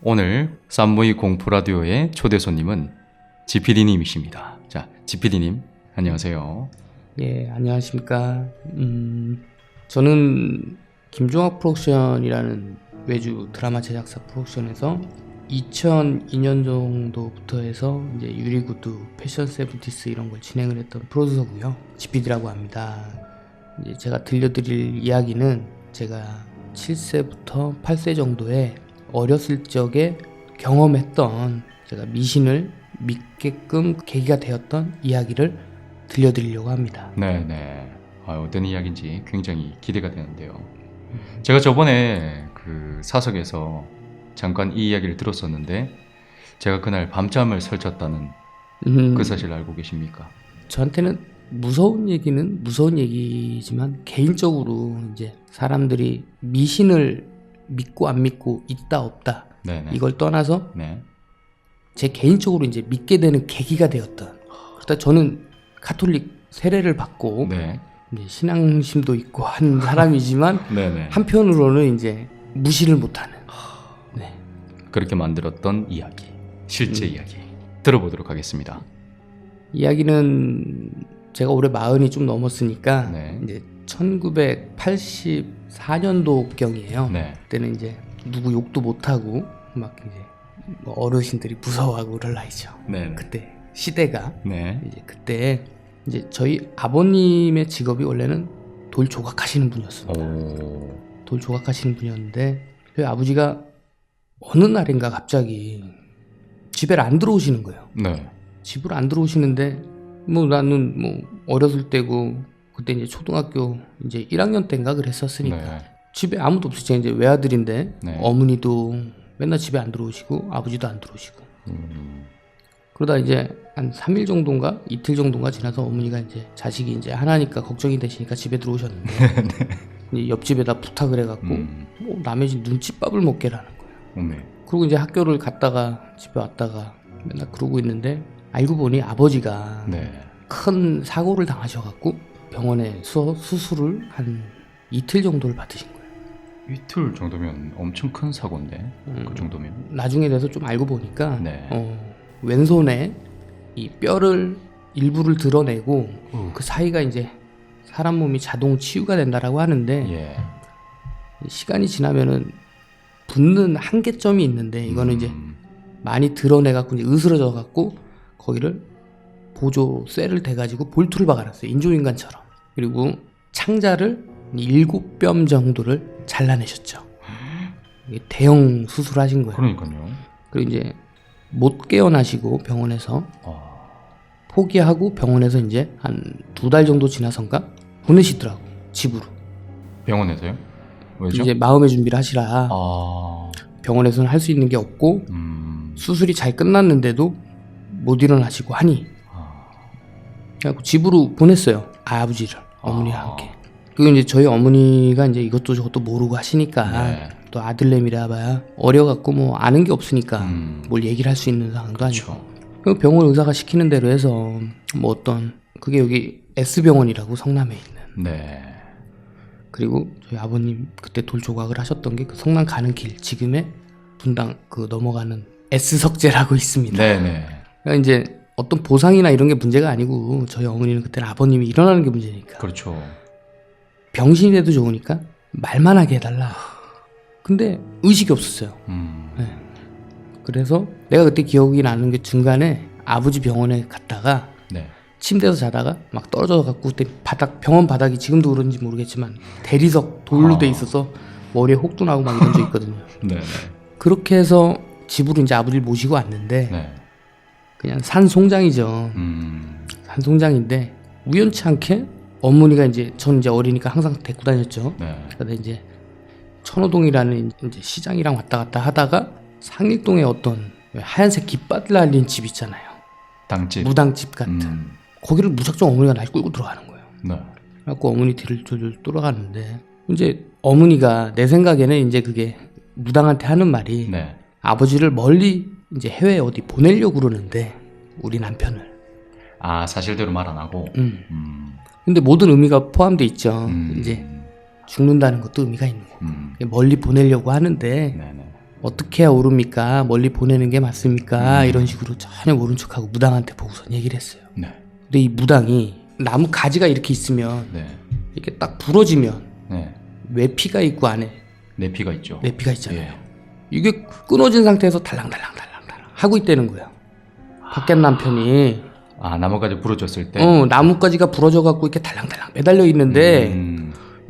오늘 쌈무이 공포라디오의 초대 손님은 지피디님이십니다. 자, 지피디님 안녕하세요. 예, 안녕하십니까. 저는 김종학 프로덕션이라는 외주 드라마 제작사 프로덕션에서 2002년 정도부터 해서 이제 유리구두, 패션 세븐티스 이런 걸 진행을 했던 프로듀서고요. 지피디라고 합니다. 이제 제가 들려드릴 이야기는 제가 7세부터 8세 정도에 어렸을 적에 경험했던 제가 미신을 믿게끔 계기가 되었던 이야기를 들려드리려고 합니다. 네네. 어떤 이야기인지 굉장히 기대가 되는데요. 제가 저번에 그 사석에서 잠깐 이 이야기를 들었었는데 제가 그날 밤잠을 설쳤다는 그 사실을 알고 계십니까? 저한테는 무서운 얘기는 무서운 얘기지만 개인적으로 이제 사람들이 미신을 믿고 안 믿고 있다 없다 네네. 이걸 떠나서 네. 제 개인적으로 이제 믿게 되는 계기가 되었던. 그러다 저는 카톨릭 세례를 받고 네. 이제 신앙심도 있고 한 사람이지만 네네. 한편으로는 이제 무시를 못하는. 네. 그렇게 만들었던 이야기, 실제 이야기 들어보도록 하겠습니다. 이야기는 제가 올해 40이 좀 넘었으니까 네. 이제 1984년도경이에요. 네. 그때는 이제 누구 욕도 못하고 막 이제 뭐 어르신들이 무서워하고 그럴 나이죠. 네. 그때 시대가 네. 이제 그때 이제 저희 아버님의 직업이 원래는 돌 조각하시는 분이었습니다. 오. 돌 조각하시는 분이었는데 저희 아버지가 어느 날인가 갑자기 집에 안 들어오시는 거예요. 네. 집으로 안 들어오시는데 뭐 나는 뭐 어렸을 때고 그때 이제 초등학교 이제 1학년 때인가 그랬었으니까 네. 집에 아무도 없어요. 제가 이제 외아들인데 네. 어머니도 맨날 집에 안 들어오시고 아버지도 안 들어오시고 그러다 이제 한 3일 정도인가 이틀 정도인가 지나서 어머니가 이제 자식이 이제 하나니까 걱정이 되시니까 집에 들어오셨는데 이제 옆집에다 부탁을 해갖고 뭐 남의 집 눈칫밥을 먹게라는 거예요. 네. 그리고 이제 학교를 갔다가 집에 왔다가 맨날 그러고 있는데 알고 보니 아버지가 네. 큰 사고를 당하셔갖고 병원에 수술을 한 이틀 정도를 받으신 거예요. 이틀 정도면 엄청 큰 사고인데 그 정도면. 나중에 돼서 좀 알고 보니까 네. 왼손에 이 뼈를 일부를 드러내고 그 사이가 이제 사람 몸이 자동 치유가 된다라고 하는데 예. 시간이 지나면은 붓는 한계점이 있는데 이거는 이제 많이 드러내갖고 이제 으스러져갖고 거기를 보조 쇠를 대가지고 볼트를 박아놨어요. 인조인간처럼. 그리고 창자를 7뼘 정도를 잘라내셨죠. 이게 대형 수술하신 거예요. 그러니까요. 그리고 이제 못 깨어나시고 병원에서 아. 포기하고 병원에서 이제 한 2달 정도 지나선가 보내시더라고 집으로. 병원에서요? 왜죠? 이제 마음의 준비를 하시라. 아. 병원에서는 할 수 있는 게 없고 수술이 잘 끝났는데도 못 일어나시고 하니 그래갖고 집으로 보냈어요. 아버지를 어머니와 함께. 그리고 이제 저희 어머니가 이제 이것도 저것도 모르고 하시니까 네. 또 아들내미라 봐야 어려갖고 뭐 아는 게 없으니까 뭘 얘기를 할 수 있는 상황도 아니고. 그렇죠. 그리고 병원 의사가 시키는 대로 해서 뭐 어떤 그게 여기 S병원이라고 성남에 있는. 네. 그리고 저희 아버님 그때 돌 조각을 하셨던 게 그 성남 가는 길 지금의 분당 그 넘어가는 S석재라고 있습니다. 네네. 그러니까 이제 어떤 보상이나 이런 게 문제가 아니고 저희 어머니는 그때는 아버님이 일어나는 게 문제니까. 그렇죠. 병신이 돼도 좋으니까 말만 하게 해달라. 근데 의식이 없었어요. 네. 그래서 내가 그때 기억이 나는 게 중간에 아버지 병원에 갔다가 네. 침대에서 자다가 막 떨어져 갖고 그때 병원 바닥이 지금도 그런지 모르겠지만 대리석 돌로 돼 있어서 머리에 혹도 나고 막 이런 적 있거든요. 네네. 그렇게 해서 집으로 이제 아버지를 모시고 왔는데 네. 그냥 산송장이죠. 산송장인데 우연치 않게 어머니가 이제 전 이제 어리니까 항상 데리고 다녔죠. 네. 그래서 이제 천호동이라는 이제 시장이랑 왔다 갔다 하다가 상일동에 어떤 하얀색 깃발 날린 집 있잖아요. 당집. 무당집 같은. 거기를 무작정 어머니가 날 끌고 들어가는 거예요. 네. 그래갖고 어머니 뒤를 졸졸 돌아가는데 이제 어머니가 내 생각에는 이제 그게 무당한테 하는 말이 네. 아버지를 멀리 이제 해외에 어디 보내려고 그러는데 우리 남편을. 아, 사실대로 말 안 하고. 근데 모든 의미가 포함되어 있죠. 이제 죽는다는 것도 의미가 있는 거고 멀리 보내려고 하는데 네네. 어떻게 해야 오릅니까? 멀리 보내는 게 맞습니까? 이런 식으로 전혀 모른 척하고 무당한테 보고선 얘기를 했어요. 네. 근데 이 무당이 나무 가지가 이렇게 있으면 네. 이렇게 딱 부러지면 네. 외피가 있고 안에 내피가 있죠. 내피가 있잖아요. 예. 이게 끊어진 상태에서 달랑달랑 하고 있다는 거예요. 밖에 남편이 나무까지 부러졌을 때. 나뭇가지가 부러져 갖고 이렇게 달랑달랑 매달려 있는데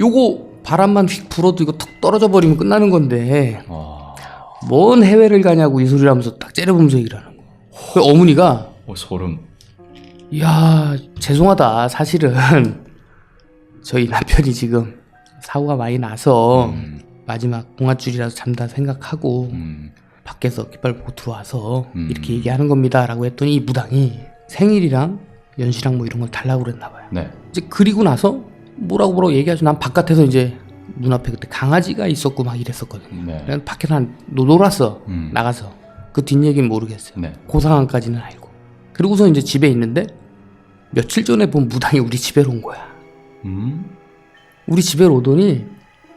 요거 바람만 휙 불어도 이거 툭 떨어져 버리면 끝나는 건데 뭔 해외를 가냐고 이 소리를 하면서 딱 째려보면서 얘기를 하는 거예요. 그 어머니가 소름. 야 죄송하다 사실은 저희 남편이 지금 사고가 많이 나서 마지막 봉화줄이라서 잠다 생각하고 밖에서 깃발 보고 들어와서 이렇게 얘기하는 겁니다 라고 했더니 이 무당이 생일이랑 연시랑 뭐 이런 걸 달라고 그랬나 봐요. 네. 이제 그리고 나서 뭐라고 얘기하죠. 난 바깥에서 이제 눈앞에 그때 강아지가 있었고 막 이랬었거든요. 네. 그냥 밖에서 놀았어. 나가서. 그 뒷얘기는 모르겠어요. 네. 그 상황까지는 알고. 그리고서 이제 집에 있는데 며칠 전에 본 무당이 우리 집에 온 거야. 우리 집에 오더니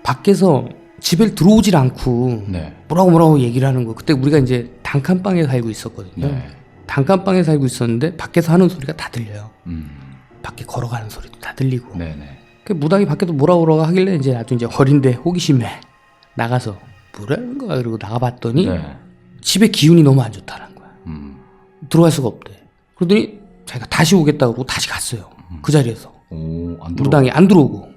밖에서 집에 들어오질 않고 네. 뭐라고 얘기를 하는 거야. 그때 우리가 이제 단칸방에 살고 있었거든요. 네. 단칸방에 살고 있었는데 밖에서 하는 소리가 다 들려요. 밖에 걸어가는 소리도 다 들리고. 네네. 그 무당이 밖에도 뭐라고 하길래 이제 나도 이제 어린데 호기심에 나가서 뭐라는 거야. 그리고 나가봤더니 네. 집에 기운이 너무 안 좋다는 거야. 들어갈 수가 없대. 그러더니 자기가 다시 오겠다고 그러고 다시 갔어요. 그 자리에서. 안 무당이 안 들어오고.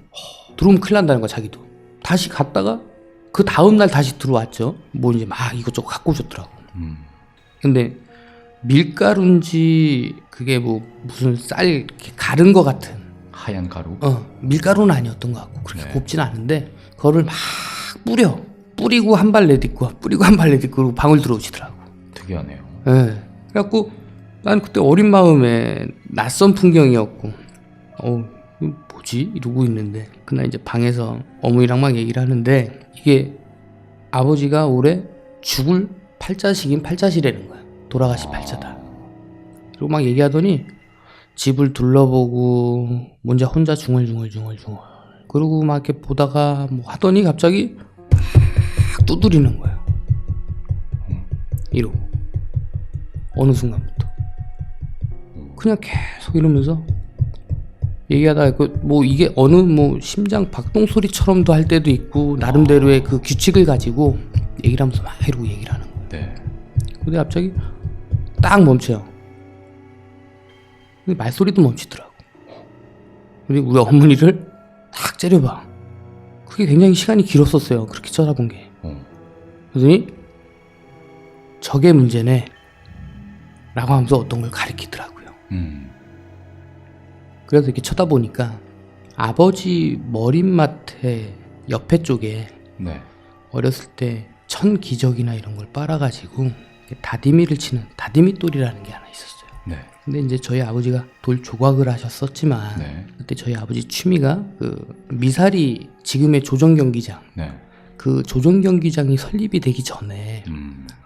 들어오면 큰일 난다는 거야 자기도. 다시 갔다가 그 다음날 다시 들어왔죠. 뭐 이제 막 이것저것 갖고 오셨더라고. 근데 밀가루인지 그게 뭐 무슨 쌀 이렇게 가른 거 같은 하얀 가루. 밀가루는 아니었던 것 같고 그렇게 네. 곱진 않은데 그거를 막 뿌리고 한 발 내딛고 뿌리고 한 발 내딛고 그러고 방울 들어오시더라고. 특이하네요. 예. 그래갖고 난 그때 어린 마음에 낯선 풍경이었고 이거 뭐지? 이러고 있는데 그날 이제 방에서 어머니랑 막 얘기를 하는데 이게 아버지가 올해 죽을 팔자식인 팔자시라는 거야. 돌아가신 팔자다. 그리고 막 얘기하더니 집을 둘러보고 혼자 중얼중얼 그러고 막 이렇게 보다가 뭐 하더니 갑자기 막 두드리는 거예요. 이러고 어느 순간부터 그냥 계속 이러면서 얘기하다가 뭐 이게 어느 뭐 심장 박동 소리처럼도 할 때도 있고 나름대로의 그 규칙을 가지고 얘기를 하면서 막 이러고 얘기를 하는 거예요. 네. 근데 갑자기 딱 멈춰요. 근데 말소리도 멈추더라고. 그리고 우리 어머니를 딱 째려봐. 그게 굉장히 시간이 길었었어요. 그렇게 쳐다본 게. 그러더니 저게 문제네 라고 하면서 어떤 걸 가리키더라고요. 그래서 이렇게 쳐다보니까 아버지 머릿맡에 옆에 쪽에 네. 어렸을 때 천기적이나 이런 걸 빨아가지고 다디미를 치는 다디미돌이라는 게 하나 있었어요. 네. 근데 이제 저희 아버지가 돌 조각을 하셨었지만 네. 그때 저희 아버지 취미가 그 미사리 지금의 조정경기장 네. 그 조정경기장이 설립이 되기 전에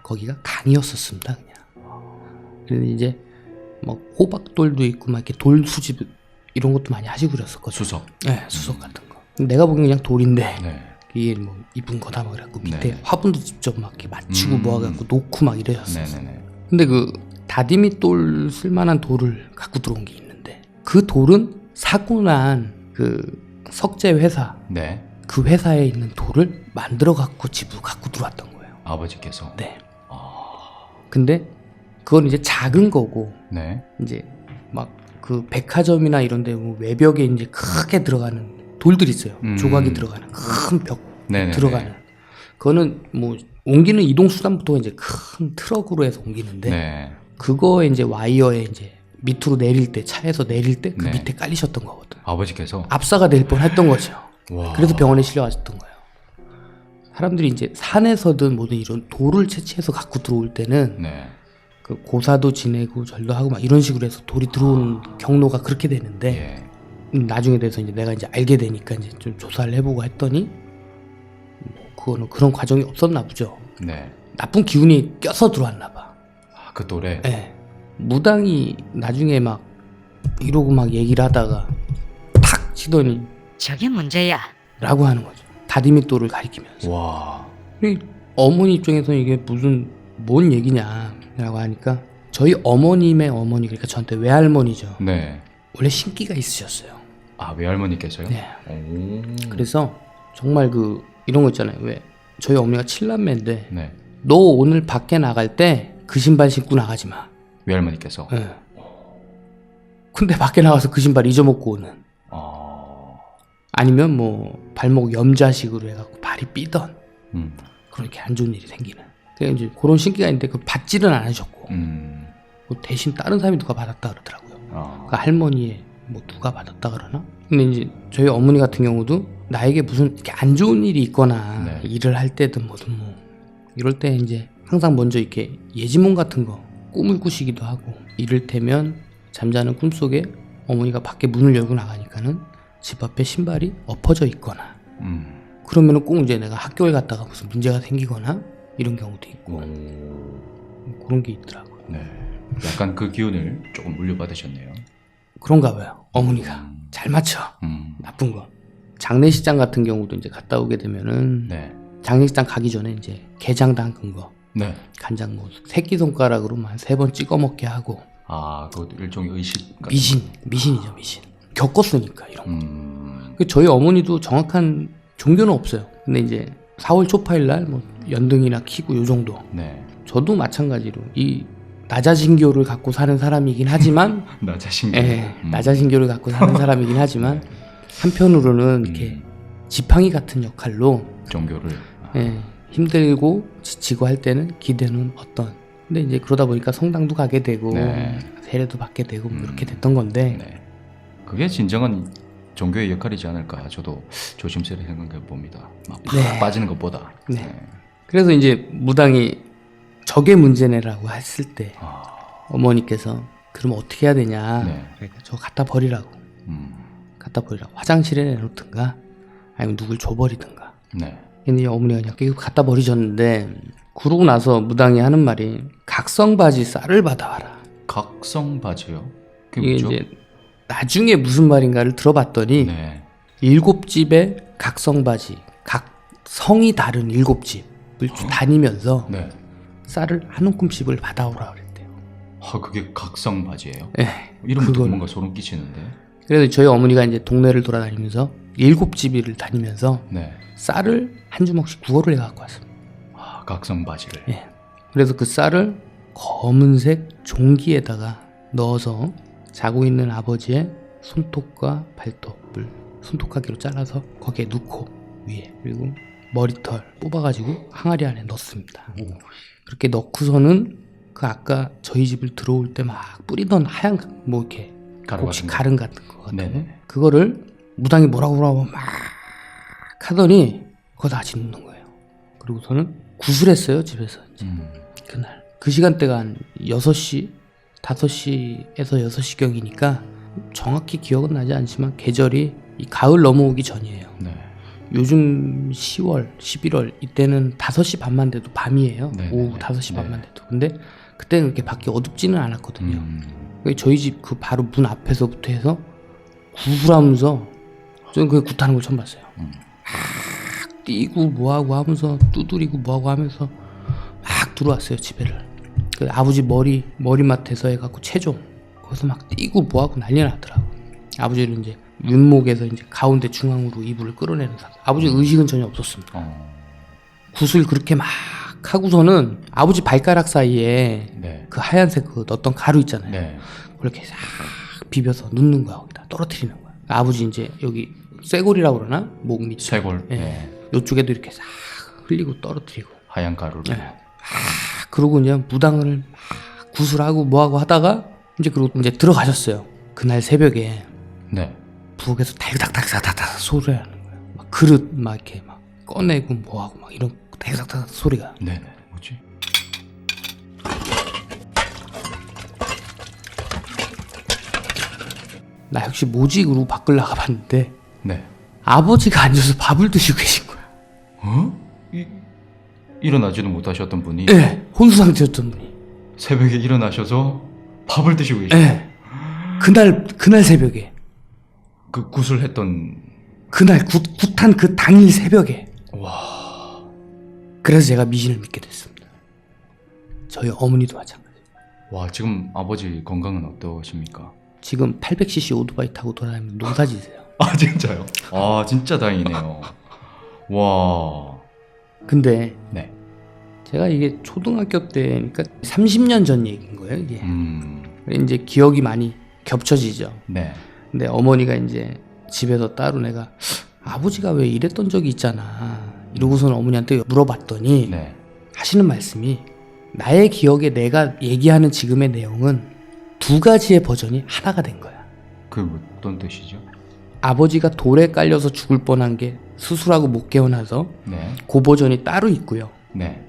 거기가 강이었었습니다. 그냥. 그래서 이제 뭐 호박돌도 있고 막 이렇게 돌 수집 이런 것도 많이 하시고 그랬었거든요. 수석. 네, 수석 같은 거. 내가 보기엔 그냥 돌인데 네. 이게 뭐 이쁜 거다 막 그래갖고 밑에 네. 화분도 직접 막 이렇게 맞추고 모아갖고 놓고 막 이러셨어요. 네네네. 근데 그 다디미 돌 쓸만한 돌을 갖고 들어온 게 있는데 그 돌은 사고 난 그 석재 회사 네. 그 회사에 있는 돌을 만들어 갖고 집으로 갖고 들어왔던 거예요. 아버지께서. 네. 근데 그건 이제 작은 거고 네. 이제 막 그 백화점이나 이런데 뭐 외벽에 이제 크게 들어가는 돌들 있어요. 조각이 들어가는 큰 벽 들어가는. 그거는 뭐 옮기는 이동 수단부터 이제 큰 트럭으로 해서 옮기는데 네. 그거에 이제 와이어에 이제 밑으로 내릴 때 차에서 내릴 때 그 네. 밑에 깔리셨던 거거든. 아버지께서. 압사가 될 뻔했던 거죠. 와. 그래서 병원에 실려가셨던 거예요. 사람들이 이제 산에서든 뭐든 이런 돌을 채취해서 갖고 들어올 때는 네. 그 고사도 지내고 절도 하고 막 이런 식으로 해서 돌이 들어오는 경로가 그렇게 되는데 예. 나중에 돼서 이제 내가 이제 알게 되니까 이제 좀 조사를 해보고 했더니 뭐 그거는 그런 과정이 없었나 보죠. 네. 나쁜 기운이 껴서 들어왔나 봐. 그 돌에. 네. 무당이 나중에 막 이러고 막 얘기를 하다가 탁 치더니 저게 문제야. 라고 하는 거죠. 다디미돌을 가리키면서. 와. 어머니 입장에서는 이게 무슨 뭔 얘기냐라고 하니까 저희 어머님의 어머니 그러니까 저한테 외할머니죠. 네. 원래 신기가 있으셨어요. 아, 외할머니께서요? 네. 오. 그래서 정말 이런 거 있잖아요. 왜 저희 어머니가 7남매인데 네. 너 오늘 밖에 나갈 때 그 신발 신고 나가지 마. 외할머니께서. 네. 근데 밖에 나가서 그 신발 잊어먹고 오는. 아니면 뭐 발목 염자식으로 해갖고 발이 삐던 그렇게 안 좋은 일이 생기는. 그러니까 이제 그런 신기가 있는데 그 받지는 않으셨고 뭐 대신 다른 사람이 누가 받았다 그러더라고요. 그 할머니의 뭐 누가 받았다 그러나? 근데 이제 저희 어머니 같은 경우도 나에게 무슨 이렇게 안 좋은 일이 있거나 네. 일을 할 때든 뭐든 뭐 이럴 때 이제 항상 먼저 이렇게 예지몽 같은 거 꿈을 꾸시기도 하고 이를테면 잠자는 꿈속에 어머니가 밖에 문을 열고 나가니까는 집 앞에 신발이 엎어져 있거나 그러면은 꼭 이제 내가 학교에 갔다가 무슨 문제가 생기거나 이런 경우도 있고 그런 게 있더라고요. 네. 약간 그 기운을 조금 물려받으셨네요. 그런가 봐요. 어머니가 잘 맞춰. 나쁜 거. 장례식장 같은 경우도 이제 갔다 오게 되면은 네. 장례식장 가기 전에 이제 게장 담근 거 네. 간장 뭐 새끼손가락으로 한 3번 찍어 먹게 하고 아, 그것도 일종의 의식 같은 미신이죠 미신. 겪었으니까 이런 거. 거. 저희 어머니도 정확한 종교는 없어요. 근데 이제 4월 초파일 날 뭐 연등이나 키고 요 정도. 네. 저도 마찬가지로 이 나자신교를 갖고 사는 사람이긴 하지만 나 자신. 나자신교를 갖고 사는 사람이긴 하지만 한편으로는 이렇게 지팡이 같은 역할로 종교를. 힘들고 지치고 할 때는 기대는 어떤. 근데 이제 그러다 보니까 성당도 가게 되고 네. 세례도 받게 되고 뭐 이렇게 됐던 건데 네. 그게 진정한 종교의 역할이지 않을까 저도 조심스레 생각해 봅니다. 막 네. 빠지는 것보다. 네. 그래서 이제 무당이 저게 문제네라고 했을 때 어머니께서 그럼 어떻게 해야 되냐. 네. 그러니까 저거 갖다 버리라고. 갖다 버리라고. 화장실에 내놓든가 아니면 누굴 줘버리든가. 네. 근데 어머니가 그냥 계속 갖다 버리셨는데 그러고 나서 무당이 하는 말이 각성바지 쌀을 받아와라. 각성 바지요? 그게 이게 뭐죠? 이제 나중에 무슨 말인가를 들어봤더니 네. 7집의 각성바지 각 성이 다른 7집을 다니면서 네. 쌀을 한 움큼씩을 받아오라 그랬대요. 그게 각성 바지예요? 네. 이름부터 그걸. 뭔가 소름 끼치는데. 그래서 저희 어머니가 이제 동네를 돌아다니면서 7집을 다니면서 네. 쌀을 한 주먹씩 구걸을 해갖고 왔습니다. 각성 바지를. 예. 그래서 그 쌀을 검은색 종기에다가 넣어서 자고 있는 아버지의 손톱과 발톱을 손톱가기로 잘라서 거기에 넣고 위에 그리고 머리털 뽑아가지고 항아리 안에 넣습니다. 그렇게 넣고서는 그 아까 저희 집을 들어올 때 막 뿌리던 하얀 뭐 이렇게 가루 혹시 같은 거. 가른 같은 거 같은 거 네네. 그거를 무당이 뭐라고 막 하더니 그거 다 짓는 거예요. 그리고서는 구슬했어요 집에서 이제. 그날 그 시간대가 한 6시 5시에서 6시경이니까 정확히 기억은 나지 않지만 계절이 이 가을 넘어오기 전이에요. 네. 요즘 10월 11월 이때는 5시 반만 돼도 밤이에요. 네, 오후 네, 5시 네. 반만 돼도. 근데 그때는 그렇게 밖이 어둡지는 않았거든요. 저희 집 그 바로 문 앞에서부터 해서 구슬하면서 저는 그 굿하는 걸 처음 봤어요. 막 뛰고 뭐하고 하면서 두드리고 뭐하고 하면서 막 들어왔어요 집에를. 그 아버지 머리맡에서 해갖고 체종 거기서 막 뛰고 뭐하고 난리 났더라고. 아버지는 이제 윗목에서 이제 가운데 중앙으로 이불을 끌어내는 상태. 아버지 의식은 전혀 없었습니다. 굿을 그렇게 막 하고서는 아버지 발가락 사이에 네. 그 하얀색 그 넣었던 가루 있잖아요. 네. 그렇게 싹 비벼서 넣는 거야. 거기다 떨어뜨리는 거야. 아버지 이제 여기 쇠골이라고 그러나? 목 밑. 쇄골. 예. 네. 요쪽에도 이렇게 싹 흘리고 떨어뜨리고. 하얀 가루를. 예. 그러고 이제 무당을 막 구슬하고 뭐하고 하다가 이제 그리고 이제 들어가셨어요. 그날 새벽에 네. 부엌에서 달그닥달그닥 소리가 나는 거예요. 막 그릇 막 이렇게 막 꺼내고 뭐하고 막 이런 달그닥달그닥 소리가. 네네. 뭐지? 나 역시 뭐지? 그러고 밖을 나가봤는데 네. 아버지가 앉아서 밥을 드시고 계신 거야. 일어나지도 못하셨던 분이 예, 혼수 상태였던 분이. 새벽에 일어나셔서 밥을 드시고 계시고 예. 그날 새벽에. 그 구슬했던. 그날 굿한 그 당일 새벽에. 와. 그래서 제가 미신을 믿게 됐습니다. 저희 어머니도 마찬가지. 와, 지금 아버지 건강은 어떠십니까? 지금 800cc 오토바이 타고 돌아다니면 농사지세요. 아, 진짜요? 아, 진짜 다행이네요. 와. 근데 네. 제가 이게 초등학교 때니까 30년 전 얘기인 거예요, 이게. 이제 기억이 많이 겹쳐지죠. 네. 근데 어머니가 이제 집에서 따로 내가 아버지가 왜 이랬던 적이 있잖아 이러고서는 어머니한테 물어봤더니 네. 하시는 말씀이 나의 기억에 내가 얘기하는 지금의 내용은 두 가지의 버전이 하나가 된 거야. 그 어떤 뜻이죠? 아버지가 돌에 깔려서 죽을 뻔한 게 수술하고 못 깨어나서 네. 그 버전이 따로 있고요. 네.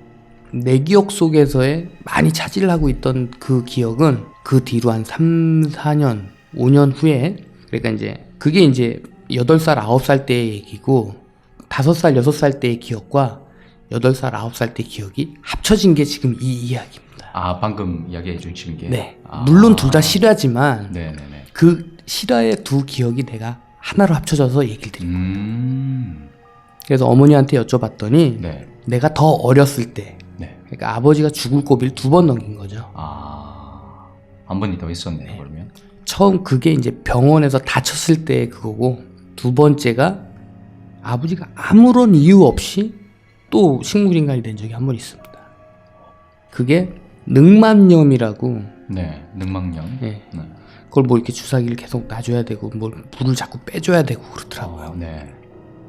내 기억 속에서의 많이 차지를 하고 있던 그 기억은 그 뒤로 한 3, 4년, 5년 후에 그러니까 이제 그게 이제 8살, 9살 때의 얘기고 5살, 6살 때의 기억과 8살, 9살 때 기억이 합쳐진 게 지금 이 이야기입니다. 아, 방금 이야기해 주신 게. 네. 아. 물론 둘 다 실화지만 네네네. 그 실화의 두 기억이 내가 하나로 합쳐져서 얘기를 드립니다. 그래서 어머니한테 여쭤봤더니 네. 내가 더 어렸을 때 네. 그러니까 아버지가 죽을 고비를 2번 넘긴 거죠. 아, 한 번이 더 있었네요. 네. 그러면. 처음 그게 이제 병원에서 다쳤을 때 그거고 두 번째가 아버지가 아무런 이유 없이 또 식물인간이 된 적이 한 번 있습니다. 그게 늑만염이라고. 네. 늑막염. 네. 네. 그걸 뭐 이렇게 주사기를 계속 놔줘야 되고 뭘 물을 자꾸 빼줘야 되고 그렇더라고요. 네.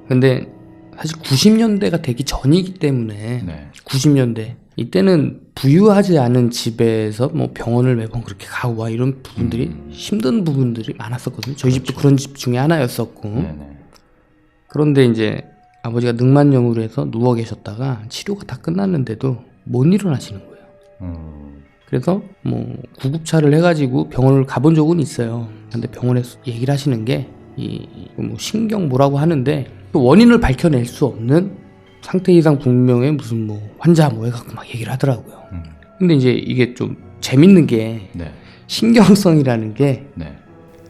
근데 사실 90년대가 되기 전이기 때문에 네. 90년대 이때는 부유하지 않은 집에서 뭐 병원을 매번 그렇게 가고 와 이런 부분들이 힘든 부분들이 많았었거든요. 저희 집도 그런 집 중에 하나였었고. 네네. 그런데 이제 아버지가 늑만염으로 해서 누워 계셨다가 치료가 다 끝났는데도 못 일어나시는 거예요. 그래서 뭐 구급차를 해가지고 병원을 가본 적은 있어요. 근데 병원에서 얘기를 하시는 게 이 뭐 신경 뭐라고 하는데 그 원인을 밝혀낼 수 없는 상태 이상 불명의 무슨 뭐 환자 뭐 해갖고 막 얘기를 하더라고요. 근데 이제 이게 좀 재밌는 게 네. 신경성이라는 게 네.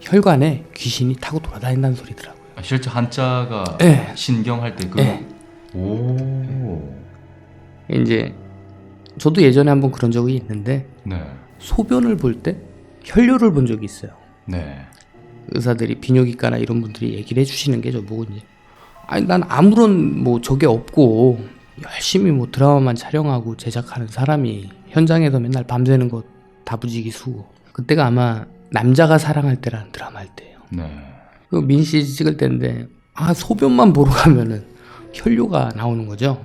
혈관에 귀신이 타고 돌아다닌다는 소리더라고요. 아, 실제 한자가 네. 신경할 때 그. 네. 오. 이제 저도 예전에 한번 그런 적이 있는데 네. 소변을 볼 때 혈뇨를 본 적이 있어요. 네. 의사들이 비뇨기과나 이런 분들이 얘기를 해주시는 게 저보고 이제 아니 난 아무런 뭐 저게 없고 열심히 뭐 드라마만 촬영하고 제작하는 사람이 현장에서 맨날 밤새는 거 다부지기 수고 그때가 아마 남자가 사랑할 때라는 드라마 할 때예요. 네. 그 민씨 찍을 때인데 아 소변만 보러 가면은 혈뇨가 나오는 거죠.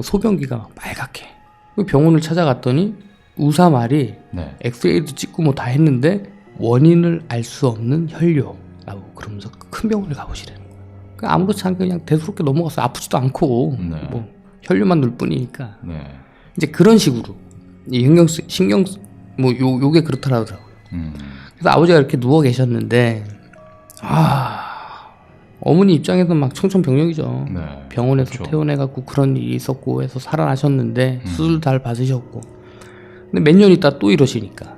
소변기가 막 빨갛게. 그 병원을 찾아갔더니 의사말이 네. 엑스레이도 찍고 뭐 다 했는데 원인을 알 수 없는 혈뇨라고 그러면서 큰 병원을 가보시라는 거예요. 아무렇지 않게 그냥 대수롭게 넘어갔어요. 아프지도 않고 네. 뭐 혈뇨만 넣을 뿐이니까. 네. 이제 그런 식으로 이 신경 뭐 요게 그렇더라고요. 그래서 아버지가 이렇게 누워 계셨는데 어머니 입장에서 막 청천벽력이죠. 네. 병원에서 그렇죠. 퇴원해갖고 그런 일이 있었고 해서 살아나셨는데 수술 잘 받으셨고 근데 몇 년 있다 또 이러시니까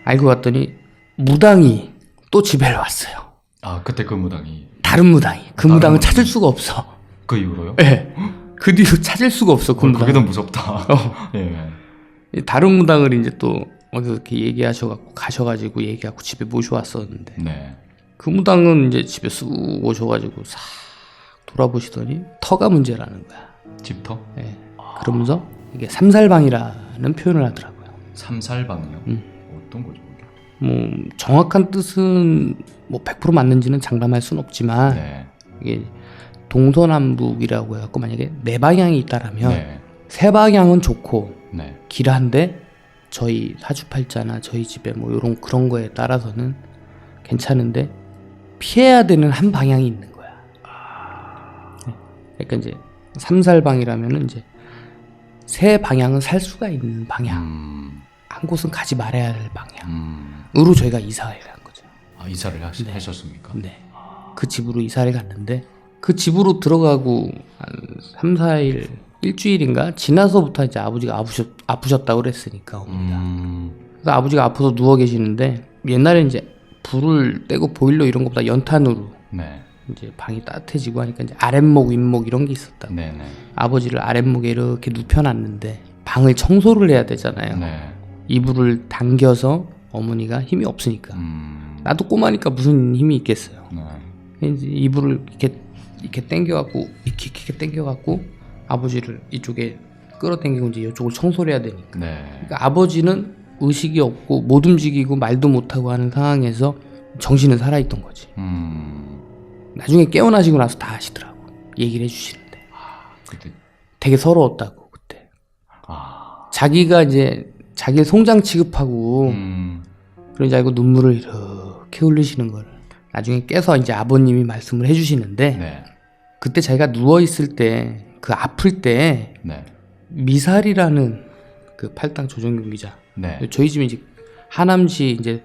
알고 봤더니 무당이 또 집에를 왔어요. 아, 그때 그 무당이. 다른 무당이. 그 다른 무당을 무당이. 찾을 수가 없어. 그 이후로요? 네. 그 뒤로 찾을 수가 없어. 그 무당. 그게 더 무섭다. 예. 다른 무당을 이제 또 어디서 이렇게 얘기하셔갖고 가셔가지고 얘기하고 집에 모셔왔었는데 네. 그 무당은 이제 집에 쑥 오셔가지고 싹 돌아보시더니 터가 문제라는 거야. 집터? 예. 그러면서 이게 삼살방이라는 표현을 하더라고요. 삼살방이요? 어떤 거죠? 그게? 뭐 정확한 뜻은 뭐 100% 맞는지는 장담할 수는 없지만 네. 이게 동서남북이라고 해갖고 만약에 네 방향이 있다라면 네. 세 방향은 좋고 네. 길한데 저희 사주팔자나 저희 집에 뭐 요런 그런 거에 따라서는 괜찮은데 피해야 되는 한 방향이 있는 거야. 네. 그러니까 이제 삼살방이라면은 이제 세 방향은 살 수가 있는 방향, 한 곳은 가지 말아야 할 방향으로 저희가 이사를 간 거죠. 아, 이사를 네. 하셨습니까? 네. 그 집으로 이사를 갔는데 그 집으로 들어가고 한 3, 4일, 일주일인가 지나서부터 이제 아버지가 아프셨다고 그랬으니까 어머니가. 그래서 아버지가 아파서 누워 계시는데 옛날에 이제 불을 떼고 보일러 이런 것보다 연탄으로 네. 이제 방이 따뜻해지고 하니까 이제 아랫목, 윗목 이런 게 있었다. 네네. 아버지를 아랫목에 이렇게 눕혀놨는데 방을 청소를 해야 되잖아요. 네. 이불을 당겨서 어머니가 힘이 없으니까 나도 꼬마니까 무슨 힘이 있겠어요. 네. 이제 이불을 이렇게 당겨갖고 이렇게 당겨갖고 아버지를 이쪽에 끌어당기고 이제 이쪽을 청소를 해야 되니까. 네. 그러니까 아버지는 의식이 없고 못 움직이고 말도 못하고 하는 상황에서 정신은 살아있던 거지. 나중에 깨어나시고 나서 다 하시더라고. 얘기를 해주시는데 그때. 되게 서러웠다고 그때. 자기가 이제 자기를 송장 취급하고 그런 줄 알고 눈물을 이렇게 흘리시는 걸 나중에 깨서 이제 아버님이 말씀을 해주시는데 네. 그때 자기가 누워 있을 때 그 아플 때 네. 미살이라는 그 팔당 조정경기자. 네. 저희 집이 이제 하남시 이제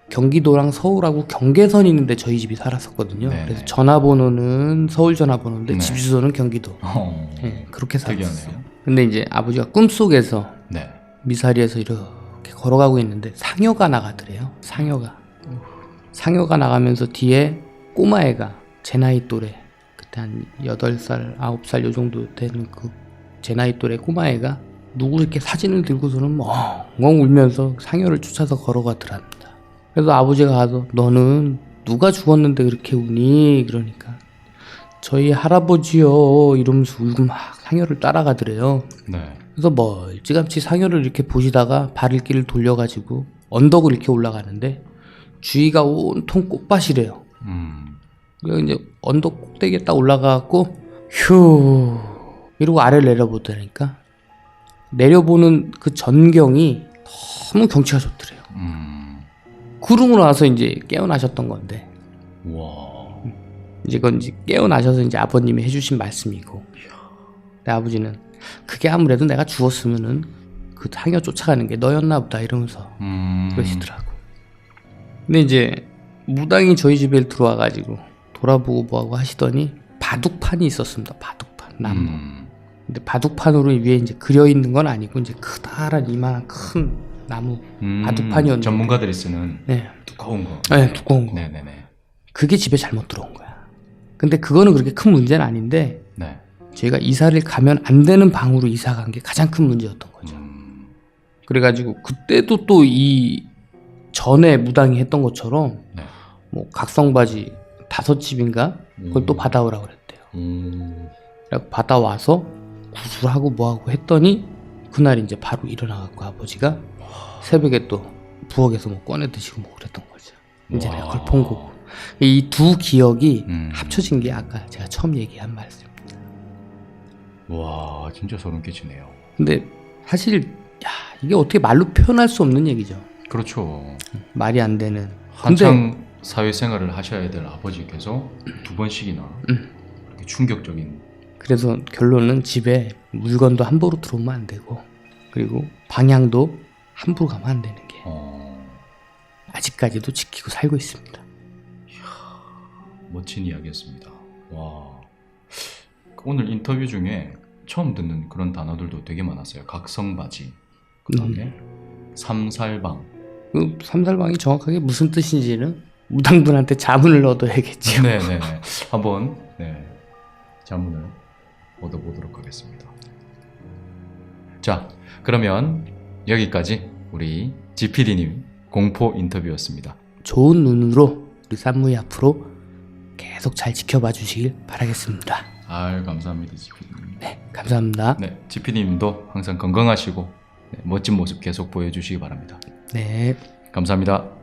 경기도랑 서울하고 경계선이 있는데 저희 집이 살았었거든요. 네네. 그래서 전화번호는 서울 전화번호인데 네. 집 주소는 경기도. 어. 네, 그렇게 살았어요. 특이하네요. 근데 이제 아버지가 꿈속에서 네. 미사리에서 이렇게 걸어가고 있는데 상여가 나가더래요. 상여가 나가면서 뒤에 꼬마애가 제 나이 또래 그때 한 8살, 9살 요 정도 되는 그 제 나이 또래 꼬마애가 누구 이렇게 사진을 들고서는 멍멍 울면서 상여를 쫓아서 걸어가더랍니다. 그래서 아버지가 가서 너는 누가 죽었는데 그렇게 우니? 그러니까 저희 할아버지요 이러면서 울고 막 상여를 따라가더래요. 네. 그래서 멀찌감치 상여를 이렇게 보시다가 발길을 돌려가지고 언덕을 이렇게 올라가는데 주위가 온통 꽃밭이래요. 그래서 이제 언덕 꼭대기에 딱 올라가갖고 휴 이러고 아래를 내려보더니까 내려보는 그 전경이 너무 경치가 좋더래요. 그러고 나서 이제 깨어나셨던 건데 와. 이제 그건 이제 깨어나셔서 이제 아버님이 해주신 말씀이고 근데 아버지는 그게 아무래도 내가 죽었으면은 그 상여 쫓아가는 게 너였나 보다 이러면서 그러시더라고. 근데 이제 무당이 저희 집에 들어와가지고 돌아보고 뭐하고 하시더니 바둑판이 있었습니다. 바둑판 나무. 근데 바둑판으로 위에 이제 그려 있는 건 아니고 이제 크다란 이만한 큰 나무 바둑판이었는데 전문가들이 쓰는 네. 두꺼운 거. 네, 두꺼운 거. 네네네. 그게 집에 잘못 들어온 거야. 근데 그거는 그렇게 큰 문제는 아닌데 네. 저희가 이사를 가면 안 되는 방으로 이사 간 게 가장 큰 문제였던 거죠. 그래가지고 그때도 또 이 전에 무당이 했던 것처럼 네. 뭐 각성바지 5집인가 그걸 또 받아오라 그랬대요. 그래서 받아와서 구슬하고 뭐하고 했더니 그날 이제 바로 일어나갖고 아버지가 새벽에 또 부엌에서 뭐 꺼내 드시고 뭐 그랬던 거죠. 이제 내가 그걸 본 거고. 이 두 기억이 합쳐진 게 아까 제가 처음 얘기한 말씀입니다. 와, 진짜 소름 끼치네요. 근데 사실 이게 어떻게 말로 표현할 수 없는 얘기죠. 그렇죠. 말이 안 되는. 한창 사회생활을 하셔야 될 아버지께서 2번씩이나 그렇게 충격적인. 그래서 결론은 집에 물건도 함부로 들어오면 안 되고 그리고 방향도 함부로 가면 안 되는 게 아직까지도 지키고 살고 있습니다. 멋진 이야기였습니다. 와, 오늘 인터뷰 중에 처음 듣는 그런 단어들도 되게 많았어요. 각성바지, 그 다음에 삼살방. 그 삼살방이 정확하게 무슨 뜻인지는 무당분한테 자문을 얻어야겠죠. 네네네. 한번 자문을 얻어보도록 하겠습니다. 자, 그러면 여기까지 우리 GPD님 공포 인터뷰였습니다. 좋은 눈으로 우리 산무이 앞으로 계속 잘 지켜봐 주시길 바라겠습니다. 감사합니다, GPD님. 네, 감사합니다. 네, GPD님도 항상 건강하시고 멋진 모습 계속 보여주시기 바랍니다. 네. 감사합니다.